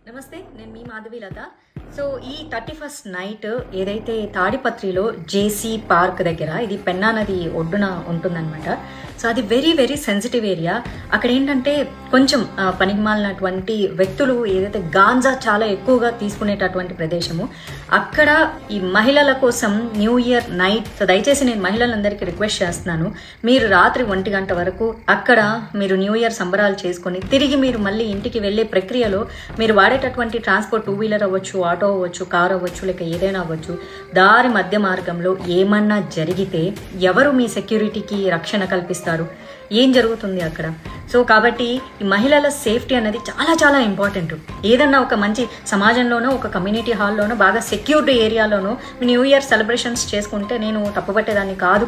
నమస్తే, నేను మీ మాధవి లత. సో ఈ 31st నైట్ ఏదైతే తాడిపత్రిలో జేసీ పార్క్ దగ్గర, ఇది పెన్నా నది ఒడ్డున ఉంటుందన్నమాట. సో అది వెరీ వెరీ సెన్సిటివ్ ఏరియా. అక్కడ ఏంటంటే కొంచెం పనికిమాలినటువంటి వ్యక్తులు ఏదైతే గాంజా చాలా ఎక్కువగా తీసుకునేటటువంటి ప్రదేశము. అక్కడ ఈ మహిళల కోసం న్యూ ఇయర్ నైట్, దయచేసి నేను మహిళలందరికీ రిక్వెస్ట్ చేస్తున్నాను, మీరు రాత్రి 1 గంట వరకు అక్కడ మీరు న్యూ ఇయర్ సంబరాలు చేసుకొని తిరిగి మీరు మళ్ళీ ఇంటికి వెళ్ళే ప్రక్రియలో మీరు వాడేటటువంటి ట్రాన్స్పోర్ట్ 2 వీలర్ అవ్వచ్చు, ఆటో అవ్వచ్చు, కార్ అవ్వచ్చు, లేక ఏదైనా అవ్వచ్చు, దారి మధ్య మార్గంలో ఏమన్నా జరిగితే ఎవరు మీ సెక్యూరిటీకి రక్షణ కల్పిస్తారు? ఏం జరుగుతుంది అక్కడ? సో కాబట్టి ఈ మహిళల సేఫ్టీ అనేది చాలా చాలా ఇంపార్టెంట్. ఏదన్నా ఒక మంచి సమాజంలోనో, ఒక కమ్యూనిటీ హాల్లోనో, బాగా సెక్యూర్డ్ ఏరియాలోనో న్యూ ఇయర్ సెలబ్రేషన్స్ చేసుకుంటే నేను తప్పుపట్టేదాన్ని కాదు.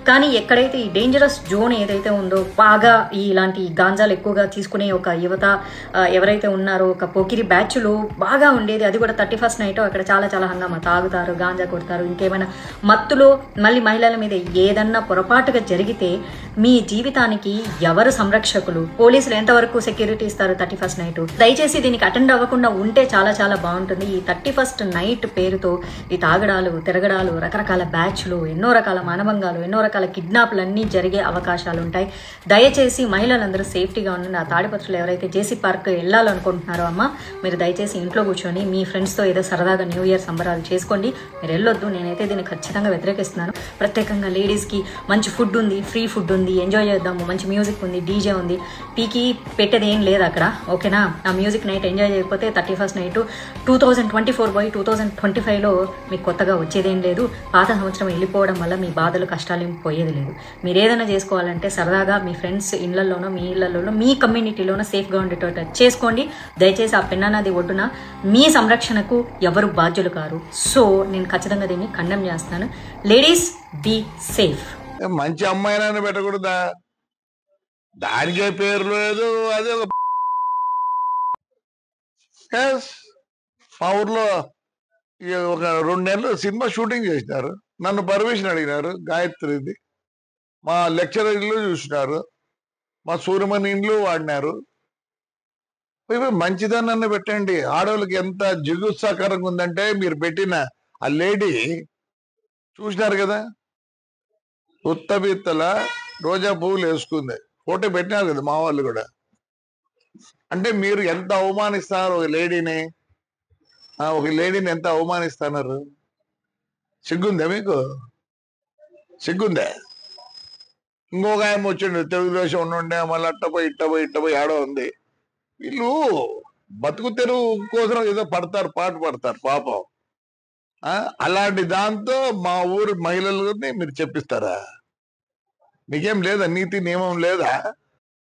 కానీ ఎక్కడైతే ఈ డేంజరస్ జోన్ ఏదైతే ఉందో, బాగా ఇలాంటి గాంజాలు ఎక్కువగా తీసుకునే ఒక యువత ఎవరైతే ఉన్నారో, ఒక పోకిరి బ్యాచ్లు బాగా ఉండేది, అది కూడా 31st నైట్ అక్కడ చాలా చాలా హంగామా, తాగుతారు, గాంజా కొడతారు, ఇంకేమైనా మత్తులో మళ్ళీ మహిళల మీద ఏదన్నా పొరపాటుగా జరిగితే మీ జీవితానికి ఎవరు సంరక్షకులు? పోలీసులు ఎంతవరకు సెక్యూరిటీ ఇస్తారు 31st నైట్? దయచేసి దీనికి అటెండ్ అవ్వకుండా ఉంటే చాలా చాలా బాగుంటుంది. ఈ 31st నైట్ పేరుతో ఈ తాగడాలు, తిరగడాలు, రకరకాల బ్యాచ్లు, ఎన్నో రకాల మానభంగాలు, ఎన్నో రకాల కిడ్నాప్లు అన్నీ జరిగే అవకాశాలు ఉంటాయి. దయచేసి మహిళలందరూ సేఫ్టీగా ఉండండి. ఆ తాడిపత్రులు ఎవరైతే జేసీ పార్క్ వెళ్ళాలనుకుంటున్నారో అమ్మ, మీరు దయచేసి ఇంట్లో కూర్చొని మీ ఫ్రెండ్స్తో ఏదో సరదాగా న్యూ ఇయర్ సంబరాలు చేసుకోండి. మీరు వెళ్ళొద్దు. నేనైతే దీన్ని ఖచ్చితంగా వ్యతిరేకిస్తున్నాను. ప్రత్యేకంగా లేడీస్కి మంచి ఫుడ్ ఉంది, ఫ్రీ ఫుడ్ ఉంది, ఎంజాయ్ చేద్దాము, మంచి మ్యూజిక్ ఉంది, డీజే ఉంది, పీకి పెట్టేది ఏం లేదు అక్కడ, ఓకేనా? ఆ మ్యూజిక్ నైట్ ఎంజాయ్ చేయకపోతే 31st నైట్ 2024 పోయి 2025లో మీకు కొత్తగా వచ్చేదేం లేదు. పాత సంవత్సరం వెళ్ళిపోవడం వల్ల మీ బాధలు, కష్టాలు ఏం పోయేది లేదు. మీరు ఏదైనా చేసుకోవాలంటే సరదాగా మీ ఫ్రెండ్స్ ఇళ్లలోనో, మీ ఇళ్లలోనో, మీ కమ్యూనిటీలోనో సేఫ్గా ఉండేటట్టు చేసుకోండి. దయచేసి ఆ పెన్నా నది ఒడ్డున మీ సంరక్షణకు ఎవరు బాధ్యులు కారు. సో నేను ఖచ్చితంగా దీన్ని కండెమ్ చేస్తున్నాను. Ladies, be safe. మంచి అమ్మాయినైనా పెట్టకూడదా? దానికే పేరు లేదు. అదే మా ఊర్లో ఒక 2 నెలలు సినిమా షూటింగ్ చేసినారు. నన్ను పర్మిషన్ అడిగినారు. గాయత్రిది మా లెక్చరర్ ఇల్లు చూసినారు, మా సూర్యమణి ఇండ్లు వాడినారు. మంచిదన్న పెట్టండి. ఆడవాళ్ళకి ఎంత జిగుత్సాకరంగా ఉందంటే, మీరు పెట్టిన ఆ లేడీ చూసినారు కదా, ఉత్తబిత్తల రోజా పువ్వులు వేసుకుంది, ఫోటో పెట్టినారు కదా మా వాళ్ళు కూడా. అంటే మీరు ఎంత అవమానిస్తున్నారు ఒక లేడీని, ఎంత అవమానిస్తున్నారు? సిగ్గుందా మీకు? సిగ్గుందా? ఇంకొక ఆయన వచ్చిండు, తెలుగుదేశం ఉండే, మళ్ళీ ఇట్టపోయి ఆడో ఉంది. వీళ్ళు బతుకు తెరువు కోసం ఏదో పడతారు, పాట పడతారు పాపం. అలాంటి దాంతో మా ఊరు మహిళలని మీరు చెప్పిస్తారా? మీకేం లేదా? నీతి నియమం లేదా?